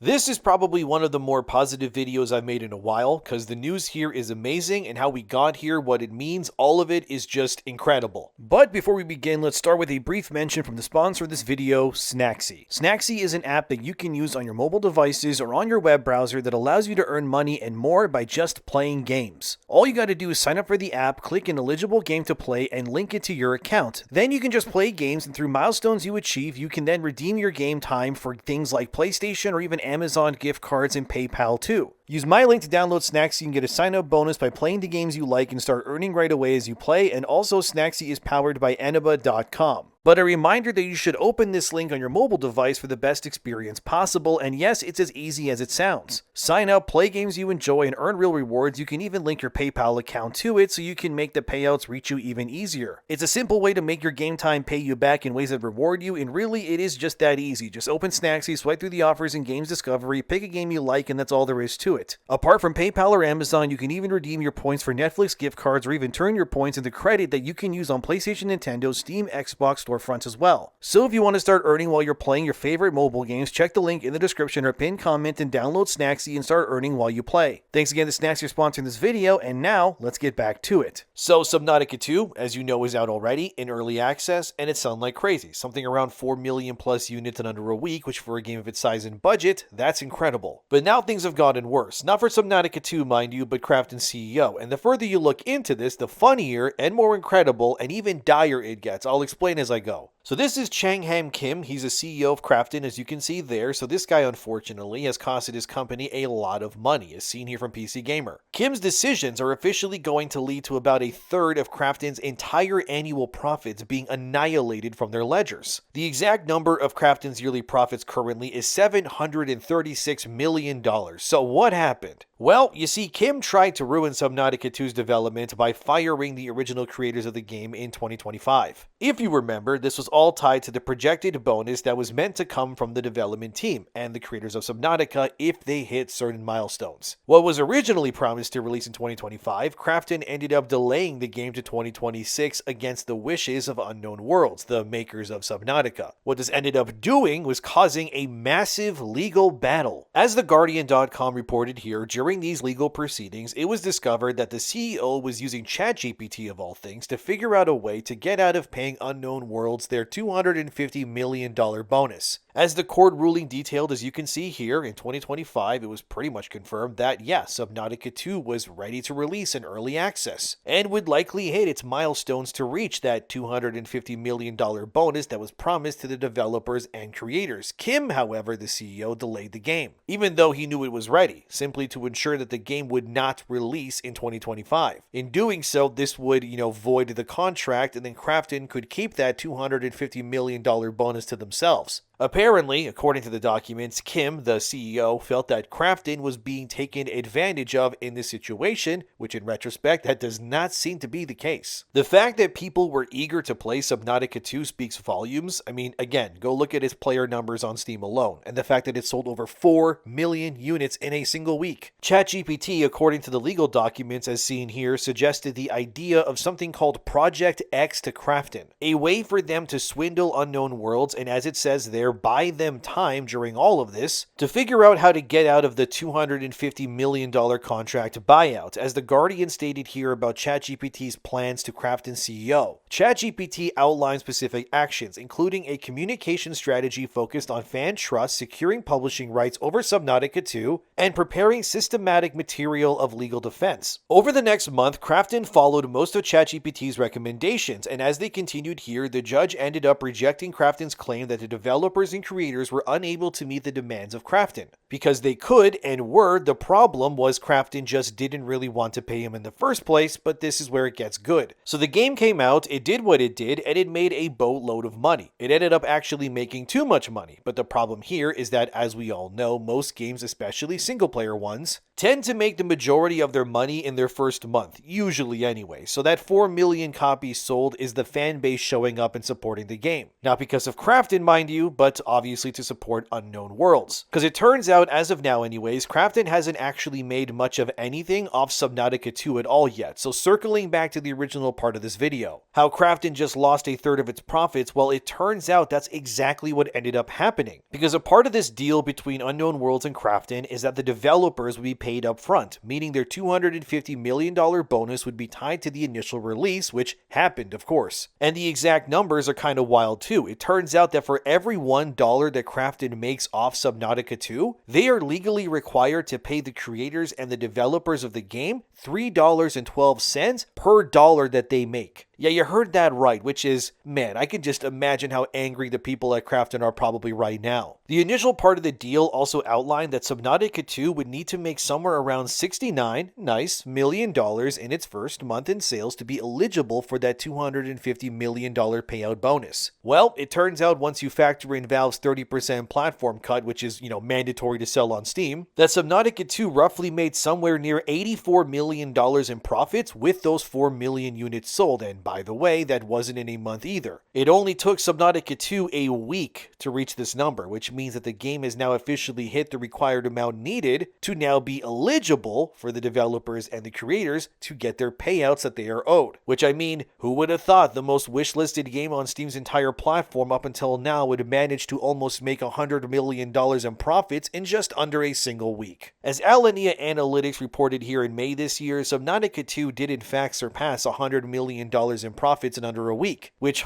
This is probably one of the more positive videos I've made in a while, because the news here is amazing and how we got here, what it means, all of it is just incredible. But before we begin, let's start with a brief mention from the sponsor of this video, Snacksy. Snacksy is an app that you can use on your mobile devices or on your web browser that allows you to earn money and more by just playing games. All you gotta do is sign up for the app, click an eligible game to play, and link it to your account. Then you can just play games, and through milestones you achieve, you can then redeem your game time for things like PlayStation or even Amazon gift cards and PayPal too. Use my link to download Snacksy and get a sign-up bonus by playing the games you like and start earning right away as you play, and also Snacksy is powered by Eneba.com. But a reminder that you should open this link on your mobile device for the best experience possible, and yes, it's as easy as it sounds. Sign up, play games you enjoy, and earn real rewards. You can even link your PayPal account to it so you can make the payouts reach you even easier. It's a simple way to make your game time pay you back in ways that reward you, and really it is just that easy. Just open Snacksy, swipe through the offers in Games Discovery, pick a game you like, and that's all there is to it. Apart from PayPal or Amazon, you can even redeem your points for Netflix gift cards or even turn your points into credit that you can use on PlayStation, Nintendo, Steam, Xbox storefronts as well. So if you want to start earning while you're playing your favorite mobile games, check the link in the description or pinned comment and download Snacksy and start earning while you play. Thanks again to Snacksy for sponsoring this video, and now let's get back to it. So Subnautica 2, as you know, is out already in early access, and it's selling like crazy. Something around 4 million plus units in under a week, which for a game of its size and budget, that's incredible. But now things have gotten worse. Not for Subnautica 2, mind you, but Krafton's CEO. And the further you look into this, the funnier and more incredible and even dire it gets. I'll explain as I go. So this is Chang-Ham Kim. He's a CEO of Krafton, as you can see there. So this guy, unfortunately, has costed his company a lot of money, as seen here from PC Gamer. Kim's decisions are officially going to lead to about a third of Krafton's entire annual profits being annihilated from their ledgers. The exact number of Krafton's yearly profits currently is $736 million. So what happened? Well, you see, Kim tried to ruin Subnautica 2's development by firing the original creators of the game in 2025. If you remember, this was all tied to the projected bonus that was meant to come from the development team and the creators of Subnautica if they hit certain milestones. What was originally promised to release in 2025, Krafton ended up delaying the game to 2026 against the wishes of Unknown Worlds, the makers of Subnautica. What this ended up doing was causing a massive legal battle. As TheGuardian.com reported here, during these legal proceedings, it was discovered that the CEO was using ChatGPT of all things to figure out a way to get out of paying Unknown Worlds their $250 million bonus. As the court ruling detailed, as you can see here, in 2025, it was pretty much confirmed that, yes, Subnautica 2 was ready to release in early access, and would likely hit its milestones to reach that $250 million bonus that was promised to the developers and creators. Kim, however, the CEO, delayed the game, even though he knew it was ready, simply to ensure that the game would not release in 2025. In doing so, this would, void the contract, and then Krafton could keep that $250 million bonus to themselves. Apparently, according to the documents, Kim, the CEO, felt that Krafton was being taken advantage of in this situation, which in retrospect, that does not seem to be the case. The fact that people were eager to play Subnautica 2 speaks volumes. I mean, again, go look at its player numbers on Steam alone, and the fact that it sold over 4 million units in a single week. ChatGPT, according to the legal documents as seen here, suggested the idea of something called Project X to Krafton, a way for them to swindle Unknown Worlds, and as it says there, buy them time during all of this to figure out how to get out of the $250 million contract buyout. As The Guardian stated here about ChatGPT's plans to Krafton CEO, ChatGPT outlines specific actions, including a communication strategy focused on fan trust, securing publishing rights over Subnautica 2, and preparing systematic material of legal defense. Over the next month, Krafton followed most of ChatGPT's recommendations, and as they continued here, the judge ended up rejecting Krafton's claim that the developers and creators were unable to meet the demands of Krafton. Because they could and were, the problem was Krafton just didn't really want to pay him in the first place, but this is where it gets good. So the game came out, it did what it did, and it made a boatload of money. It ended up actually making too much money, but the problem here is that, as we all know, most games, especially single-player ones, tend to make the majority of their money in their first month, usually anyway, so that 4 million copies sold is the fan base showing up and supporting the game. Not because of Krafton, mind you, but obviously to support Unknown Worlds. Because it turns out, as of now anyways, Krafton hasn't actually made much of anything off Subnautica 2 at all yet, so circling back to the original part of this video, how Krafton just lost a third of its profits, well, it turns out that's exactly what ended up happening. Because a part of this deal between Unknown Worlds and Krafton is that the developers would be paid up front, meaning their $250 million bonus would be tied to the initial release, which happened, of course. And the exact numbers are kind of wild too. It turns out that for every $1 that Krafton makes off Subnautica 2, they are legally required to pay the creators and the developers of the game $3.12 per dollar that they make. Yeah, you heard that right, which is, man, I can just imagine how angry the people at Krafton are probably right now. The initial part of the deal also outlined that Subnautica 2 would need to make somewhere around $69 million in its first month in sales to be eligible for that $250 million payout bonus. Well, it turns out once you factor in Valve's 30% platform cut, which is, mandatory to sell on Steam, that Subnautica 2 roughly made somewhere near $84 million in profits with those 4 million units sold, and by the way, that wasn't in a month either. It only took Subnautica 2 a week to reach this number, which means that the game has now officially hit the required amount needed to now be eligible for the developers and the creators to get their payouts that they are owed. Which, I mean, who would have thought the most wishlisted game on Steam's entire platform up until now would manage to almost make $100 million in profits in just under a single week. As Alinea Analytics reported here in May this year, Subnautica 2 did in fact surpass $100 million in profits in under a week, which,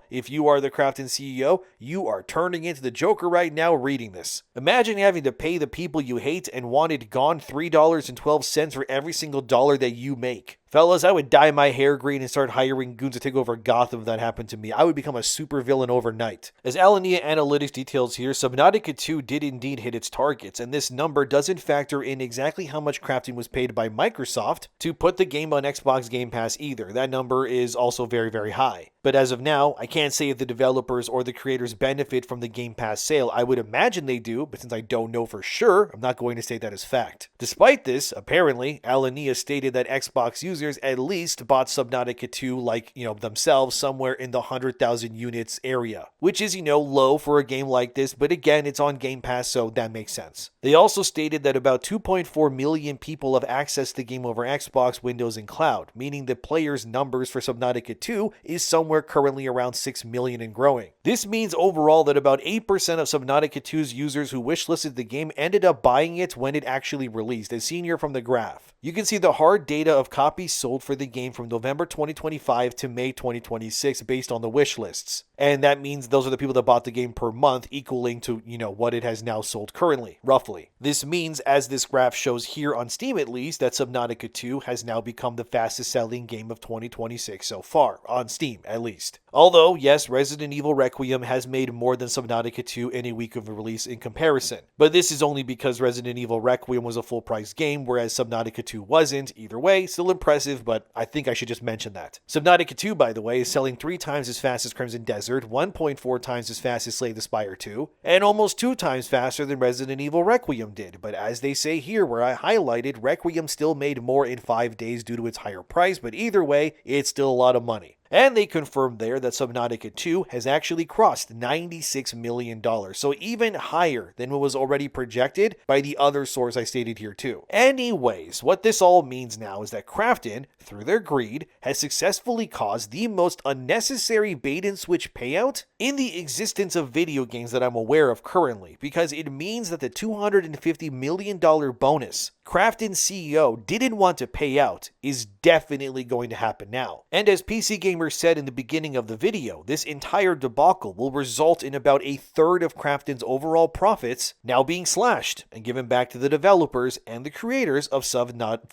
if you are the Krafton CEO, you are turning into the Joker right now reading this. Imagine having to pay the people you hate and wanted gone $3.12 for every single dollar that you make. Fellas, I would dye my hair green and start hiring goons to take over Gotham if that happened to me. I would become a supervillain overnight. As Alinea Analytics details here, Subnautica 2 did indeed hit its targets, and this number doesn't factor in exactly how much Krafton was paid by Microsoft to put the game on Xbox Game Pass either. That number is also very, very high. But as of now, I can't say if the developers or the creators benefit from the Game Pass sale. I would imagine they do, but since I don't know for sure, I'm not going to state that as fact. Despite this, apparently, Alinea stated that Xbox users at least bought Subnautica 2 themselves somewhere in the 100,000 units area, which is, low for a game like this, but again, it's on Game Pass, so that makes sense. They also stated that about 2.4 million people have accessed the game over Xbox, Windows, and Cloud, meaning the players' numbers for Subnautica 2 is somewhere currently around 6 million and growing. This means overall that about 8% of Subnautica 2's users who wishlisted the game ended up buying it when it actually released, as seen here from the graph. You can see the hard data of copies sold for the game from November 2025 to May 2026 based on the wish lists. And that means those are the people that bought the game per month, equaling to, what it has now sold currently, roughly. This means, as this graph shows here on Steam at least, that Subnautica 2 has now become the fastest selling game of 2026 so far, on Steam at least. Although, yes, Resident Evil Requiem has made more than Subnautica 2 in a week of release in comparison. But this is only because Resident Evil Requiem was a full-price game, whereas Subnautica 2 wasn't. Either way, still impressive, but I think I should just mention that. Subnautica 2, by the way, is selling 3 times as fast as Crimson Desert, 1.4 times as fast as Slay the Spire 2, and almost 2 times faster than Resident Evil Requiem did. But as they say here, where I highlighted, Requiem still made more in 5 days due to its higher price, but either way, it's still a lot of money. And they confirmed there that Subnautica 2 has actually crossed $96 million, so even higher than what was already projected by the other source I stated here too. Anyways, what this all means now is that Krafton, through their greed, has successfully caused the most unnecessary bait-and-switch payout in the existence of video games that I'm aware of currently, because it means that the $250 million bonus Krafton's CEO didn't want to pay out is definitely going to happen now. And as PC Gamer said in the beginning of the video, this entire debacle will result in about a third of Krafton's overall profits now being slashed and given back to the developers and the creators of Subnautica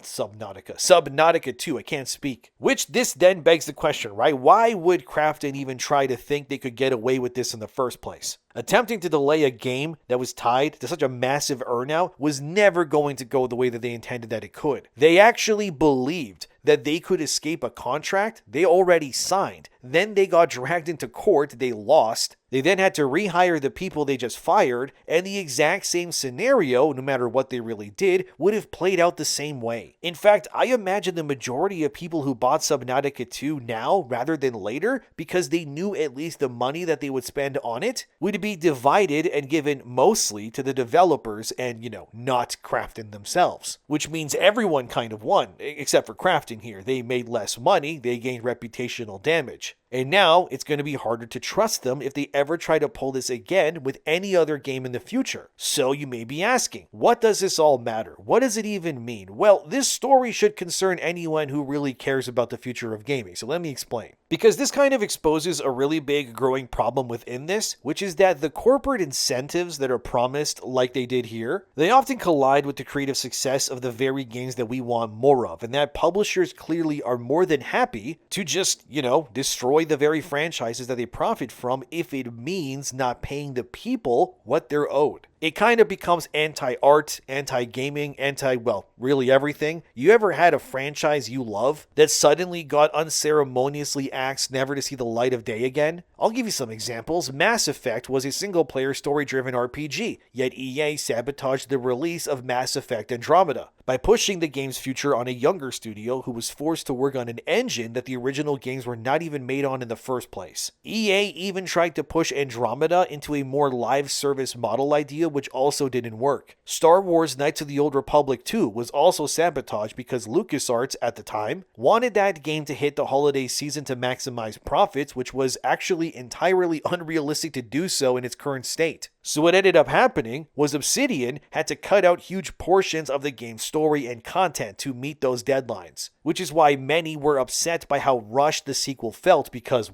2. I can't speak. Which this then begs the question, right? Why would Krafton even try to think they could get away with this in the first place? Attempting to delay a game that was tied to such a massive earnout was never going to go the way that they intended that it could. They actually believed that they could escape a contract they already signed. Then they got dragged into court, they lost. They then had to rehire the people they just fired, and the exact same scenario, no matter what they really did, would have played out the same way. In fact, I imagine the majority of people who bought Subnautica 2 now rather than later, because they knew at least the money that they would spend on it would be divided and given mostly to the developers and, not Krafton themselves. Which means everyone kind of won, except for Krafton here. They made less money, they gained reputational damage. And now it's going to be harder to trust them if they ever try to pull this again with any other game in the future. So you may be asking, what does this all matter? What does it even mean? Well, this story should concern anyone who really cares about the future of gaming. So let me explain. Because this kind of exposes a really big growing problem within this, which is that the corporate incentives that are promised like they did here, they often collide with the creative success of the very games that we want more of, and that publishers clearly are more than happy to just, destroy the very franchises that they profit from if it means not paying the people what they're owed. It kind of becomes anti-art, anti-gaming, really everything. You ever had a franchise you love that suddenly got unceremoniously axed never to see the light of day again? I'll give you some examples. Mass Effect was a single-player story-driven RPG, yet EA sabotaged the release of Mass Effect Andromeda by pushing the game's future on a younger studio who was forced to work on an engine that the original games were not even made on in the first place. EA even tried to push Andromeda into a more live service model idea, which also didn't work. Star Wars Knights of the Old Republic 2 was also sabotaged because LucasArts, at the time, wanted that game to hit the holiday season to maximize profits, which was actually entirely unrealistic to do so in its current state. So what ended up happening was Obsidian had to cut out huge portions of the game's story and content to meet those deadlines, which is why many were upset by how rushed the sequel felt because,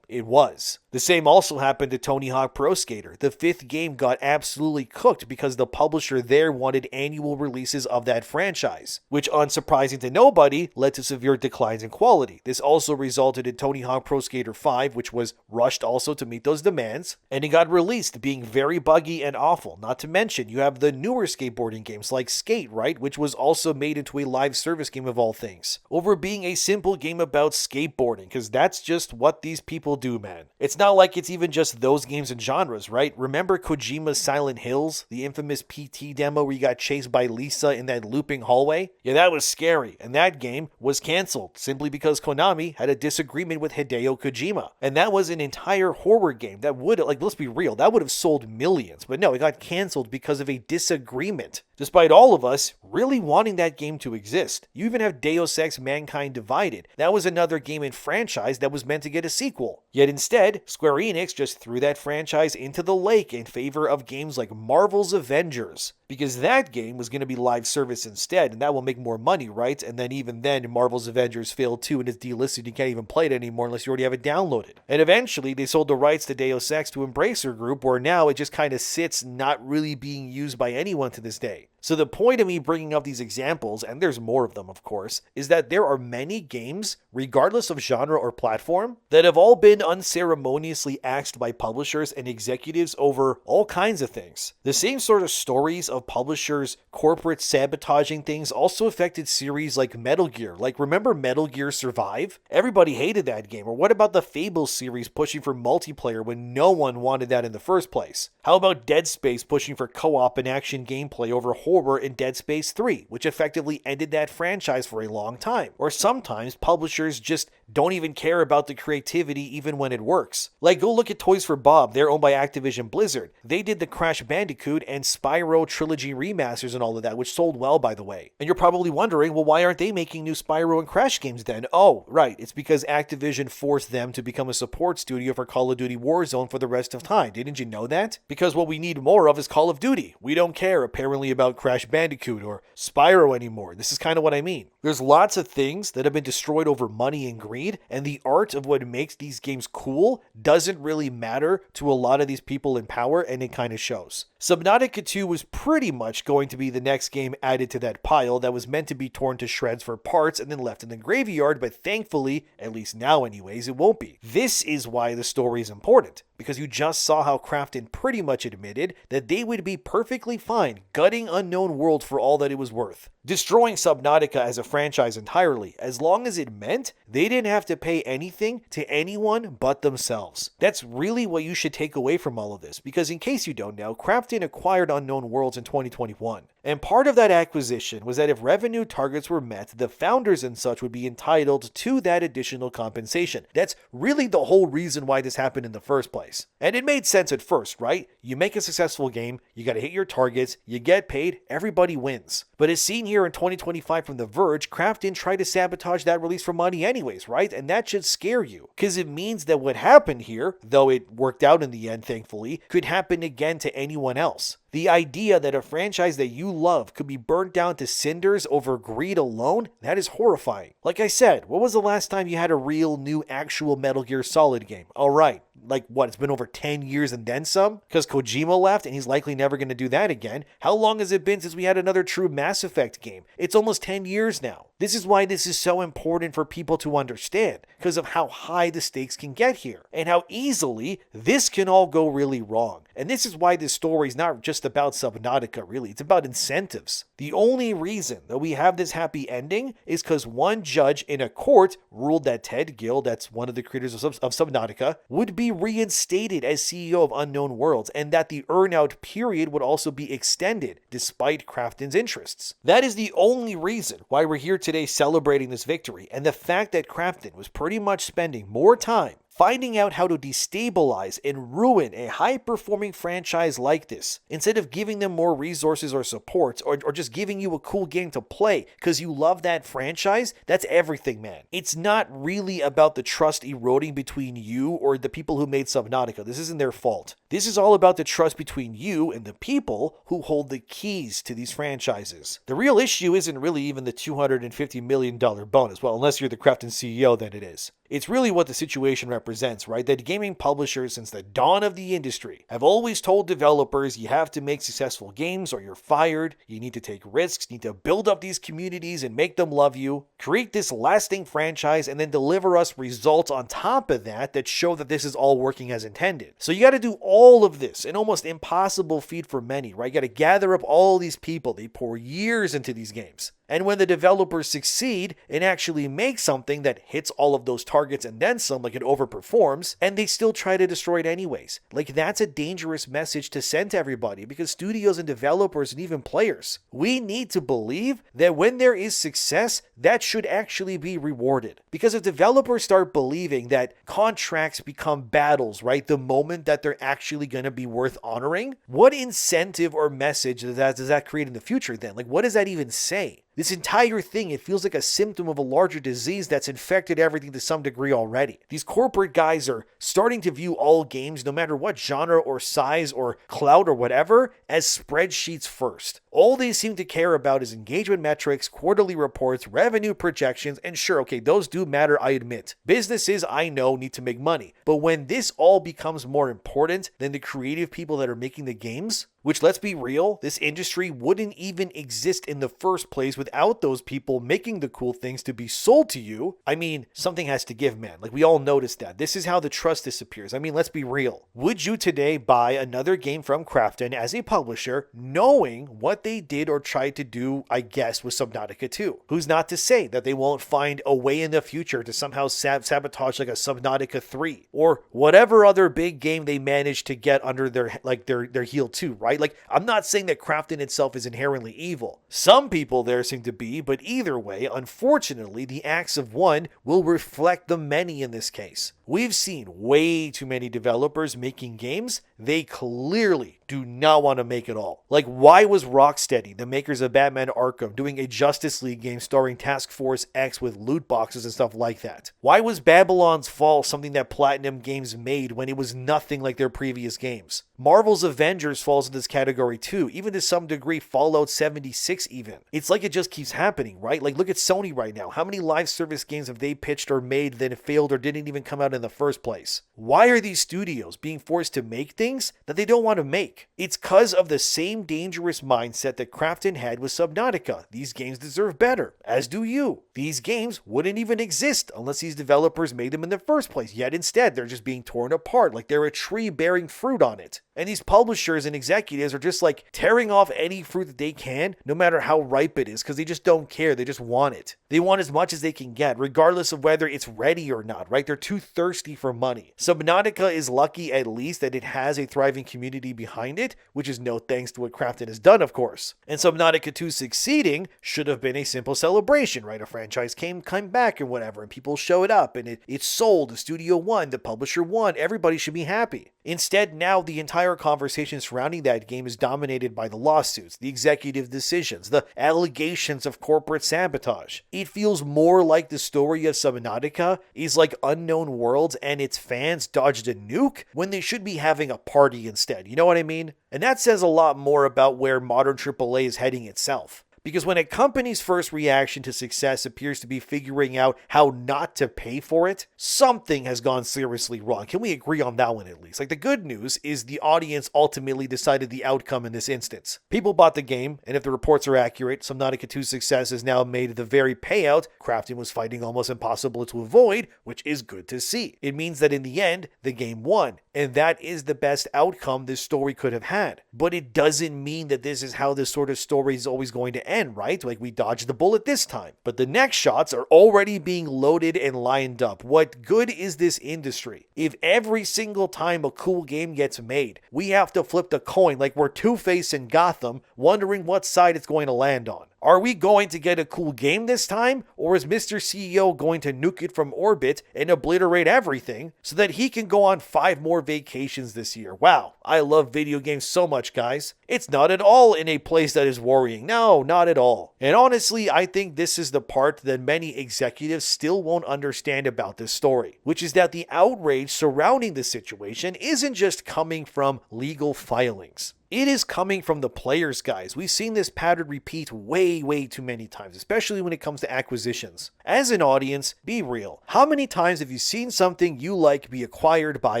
it was. The same also happened to Tony Hawk Pro Skater. The 5th game got absolutely cooked because the publisher there wanted annual releases of that franchise, which, unsurprising to nobody, led to severe declines in quality. This also resulted in Tony Hawk Pro Skater 5, which was rushed also to meet those demands, and it got released being very buggy and awful. Not to mention, you have the newer skateboarding games like Skate, right, which was also made into a live service game of all things, over being a simple game about skateboarding, because that's just what these people do, man. It's not like it's even just those games and genres, right? Remember Kojima's Silent Hills, the infamous PT demo where you got chased by Lisa in that looping hallway? Yeah, that was scary, and that game was canceled simply because Konami had a disagreement with Hideo Kojima. And that was an entire horror game that would, let's be real, that would have sold millions, but no, it got canceled because of a disagreement. Despite all of us really wanting that game to exist. You even have Deus Ex Mankind Divided. That was another game and franchise that was meant to get a sequel. Yet instead, Square Enix just threw that franchise into the lake in favor of games like Marvel's Avengers. Because that game was going to be live service instead, and that will make more money, right? And then even then, Marvel's Avengers failed too, and it's delisted. You can't even play it anymore unless you already have it downloaded. And eventually, they sold the rights to Deus Ex to Embracer Group, where now it just kind of sits not really being used by anyone to this day. So the point of me bringing up these examples, and there's more of them of course, is that there are many games, regardless of genre or platform, that have all been unceremoniously axed by publishers and executives over all kinds of things. The same sort of stories of publishers corporate sabotaging things also affected series like Metal Gear. Like, remember Metal Gear Survive? Everybody hated that game. Or what about the Fable series pushing for multiplayer when no one wanted that in the first place? How about Dead Space pushing for co-op and action gameplay over horror in Dead Space 3, which effectively ended that franchise for a long time? Or sometimes publishers just don't even care about the creativity even when it works. Like, go look at Toys for Bob. They're owned by Activision Blizzard. They did the Crash Bandicoot and Spyro trilogy remasters and all of that, which sold well, by the way. And you're probably wondering, well, why aren't they making new Spyro and Crash games then? Oh, right. It's because Activision forced them to become a support studio for Call of Duty Warzone for the rest of time. Didn't you know that? Because what we need more of is Call of Duty. We don't care, apparently, about Crash Bandicoot or Spyro anymore. This is kind of what I mean. There's lots of things that have been destroyed over money and greed, and the art of what makes these games cool doesn't really matter to a lot of these people in power, and it kind of shows. Subnautica 2 was pretty much going to be the next game added to that pile that was meant to be torn to shreds for parts and then left in the graveyard, but thankfully, at least now anyways, it won't be. This is why the story is important, because you just saw how Krafton pretty much admitted that they would be perfectly fine gutting Unknown World for all that it was worth, destroying Subnautica as a franchise entirely, as long as it meant they didn't have to pay anything to anyone but themselves. That's really what you should take away from all of this, because in case you don't know, Krafton acquired Unknown Worlds in 2021, and part of that acquisition was that if revenue targets were met, the founders and such would be entitled to that additional compensation. That's really the whole reason why this happened in the first place. And it made sense at first, right? You make a successful game, you gotta hit your targets, you get paid, everybody wins. But as seen here in 2025 from The Verge, Krafton tried to sabotage that release for money anyways, right? And that should scare you, because it means that what happened here, though it worked out in the end thankfully, could happen again to anyone else. The idea that a franchise that you love could be burnt down to cinders over greed alone, that is horrifying. Like I said, when was the last time you had a real new actual Metal Gear Solid game? Alright, like what, it's been over 10 years and then some? Because Kojima left and he's likely never going to do that again. How long has it been since we had another true Mass Effect game? It's almost 10 years now. This is why this is so important for people to understand, because of how high the stakes can get here, and how easily this can all go really wrong. And this is why this story is not just about Subnautica, really. It's about incentives. The only reason that we have this happy ending is because one judge in a court ruled that Ted Gill, that's one of the creators of Subnautica, would be reinstated as CEO of Unknown Worlds, and that the earn-out period would also be extended, despite Krafton's interests. That is the only reason why we're here today celebrating this victory, and the fact that Krafton was pretty much spending more time finding out how to destabilize and ruin a high-performing franchise like this, instead of giving them more resources or support, or just giving you a cool game to play because you love that franchise. That's everything, man. It's not really about the trust eroding between you or the people who made Subnautica. This isn't their fault. This is all about the trust between you and the people who hold the keys to these franchises. The real issue isn't really even the $250 million bonus. Well, unless you're the Krafton CEO, then it is. It's really what the situation represents, right? That gaming publishers, since the dawn of the industry, have always told developers you have to make successful games or you're fired, you need to take risks, you need to build up these communities and make them love you, create this lasting franchise, and then deliver us results on top of that show that this is all working as intended. So you got to do all of this, an almost impossible feat for many, right? You got to gather up all these people, they pour years into these games. And when the developers succeed and actually make something that hits all of those targets and then some, like it overperforms, and they still try to destroy it anyways. Like, that's a dangerous message to send to everybody, because studios and developers and even players, we need to believe that when there is success, that should actually be rewarded. Because if developers start believing that contracts become battles, right, the moment that they're actually going to be worth honoring, what incentive or message does that create in the future then? Like, what does that even say? This entire thing, it feels like a symptom of a larger disease that's infected everything to some degree already. These corporate guys are starting to view all games, no matter what genre or size or clout or whatever, as spreadsheets first. All they seem to care about is engagement metrics, quarterly reports, revenue projections, and sure, okay, those do matter, I admit. Businesses, I know, need to make money. But when this all becomes more important than the creative people that are making the games, which, let's be real, this industry wouldn't even exist in the first place without those people making the cool things to be sold to you. I mean, something has to give, man. Like, we all noticed that. This is how the trust disappears. I mean, let's be real. Would you today buy another game from Krafton as a publisher, knowing what they did or tried to do, I guess, with Subnautica 2? Who's not to say that they won't find a way in the future to somehow sabotage like a Subnautica 3 or whatever other big game they managed to get under their heel too, right? Like, I'm not saying that Krafton itself is inherently evil. Some people there seem to be, but either way, unfortunately, the acts of one will reflect the many in this case. We've seen way too many developers making games they clearly do not want to make at all. Like, why was Rocksteady, the makers of Batman Arkham, doing a Justice League game starring Task Force X with loot boxes and stuff like that? Why was Babylon's Fall something that Platinum Games made when it was nothing like their previous games? Marvel's Avengers falls in this category too, even to some degree Fallout 76 even. It's like it just keeps happening, right? Like, look at Sony right now. How many live service games have they pitched or made that failed or didn't even come out in the first place. Why are these studios being forced to make things that they don't want to make? It's cause of the same dangerous mindset that Krafton had with Subnautica. These games deserve better, as do you. These games wouldn't even exist unless these developers made them in the first place, yet instead they're just being torn apart like they're a tree bearing fruit on it. And these publishers and executives are just like tearing off any fruit that they can, no matter how ripe it is, because they just don't care. They just want it. They want as much as they can get, regardless of whether it's ready or not, right? They're too thirsty for money. Subnautica is lucky at least that it has a thriving community behind it, which is no thanks to what Krafton has done, of course. And Subnautica 2 succeeding should have been a simple celebration, right? A franchise came back and whatever, and people showed up, and it sold, the studio won, the publisher won, everybody should be happy. Instead, now the entire conversation surrounding that game is dominated by the lawsuits, the executive decisions, the allegations of corporate sabotage. It feels more like the story of Subnautica is like Unknown Worlds and its fans dodged a nuke when they should be having a party instead, you know what I mean? And that says a lot more about where modern AAA is heading itself. Because when a company's first reaction to success appears to be figuring out how not to pay for it, something has gone seriously wrong. Can we agree on that one at least? Like, the good news is the audience ultimately decided the outcome in this instance. People bought the game, and if the reports are accurate, Subnautica 2's success has now made the very payout Krafton was fighting almost impossible to avoid, which is good to see. It means that in the end, the game won, and that is the best outcome this story could have had. But it doesn't mean that this is how this sort of story is always going to end, right? Like, we dodged the bullet this time. But the next shots are already being loaded and lined up. What good is this industry if every single time a cool game gets made, we have to flip the coin like we're Two-Face in Gotham, wondering what side it's going to land on? Are we going to get a cool game this time, or is Mr. CEO going to nuke it from orbit and obliterate everything so that he can go on 5 more vacations this year? Wow, I love video games so much, guys. It's not at all in a place that is worrying. No, not at all. And honestly, I think this is the part that many executives still won't understand about this story, which is that the outrage surrounding the situation isn't just coming from legal filings. It is coming from the players, guys. We've seen this pattern repeat way too many times, especially when it comes to acquisitions. As an audience, be real. How many times have you seen something you like be acquired by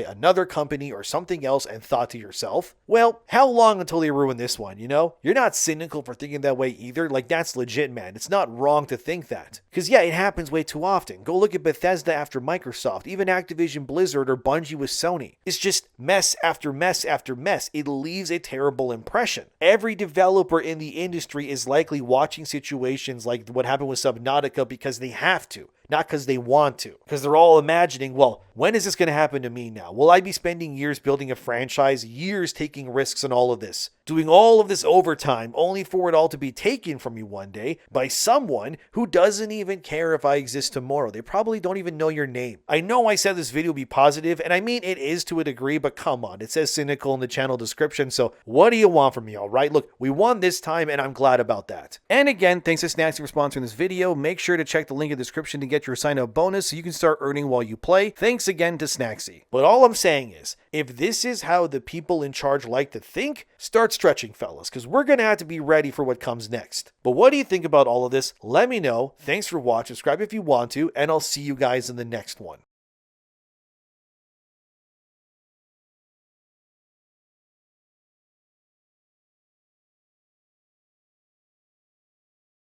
another company or something else and thought to yourself, well, how long until they ruin this one, you know? You're not cynical for thinking that way either. Like, that's legit, man. It's not wrong to think that. Because yeah, it happens way too often. Go look at Bethesda after Microsoft, even Activision Blizzard or Bungie with Sony. It's just mess after mess after mess. It leaves a terrible impression. Every developer in the industry is likely watching situations like what happened with Subnautica because they have to, not because they want to. Because they're all imagining, well, when is this going to happen to me now? Will I be spending years building a franchise, years taking risks on all of this, doing all of this overtime, only for it all to be taken from me one day by someone who doesn't even care if I exist tomorrow? They probably don't even know your name. I know I said this video would be positive, and I mean it is to a degree, but come on, it says cynical in the channel description, so what do you want from me, alright? Look, we won this time, and I'm glad about that. And again, thanks to Snaxy for sponsoring this video. Make sure to check the link in the description to get your sign-up bonus so you can start earning while you play. Thanks again to Snaxy. But all I'm saying is, if this is how the people in charge like to think, start stretching, fellas, because we're going to have to be ready for what comes next. But what do you think about all of this? Let me know. Thanks for watching. Subscribe if you want to, and I'll see you guys in the next one.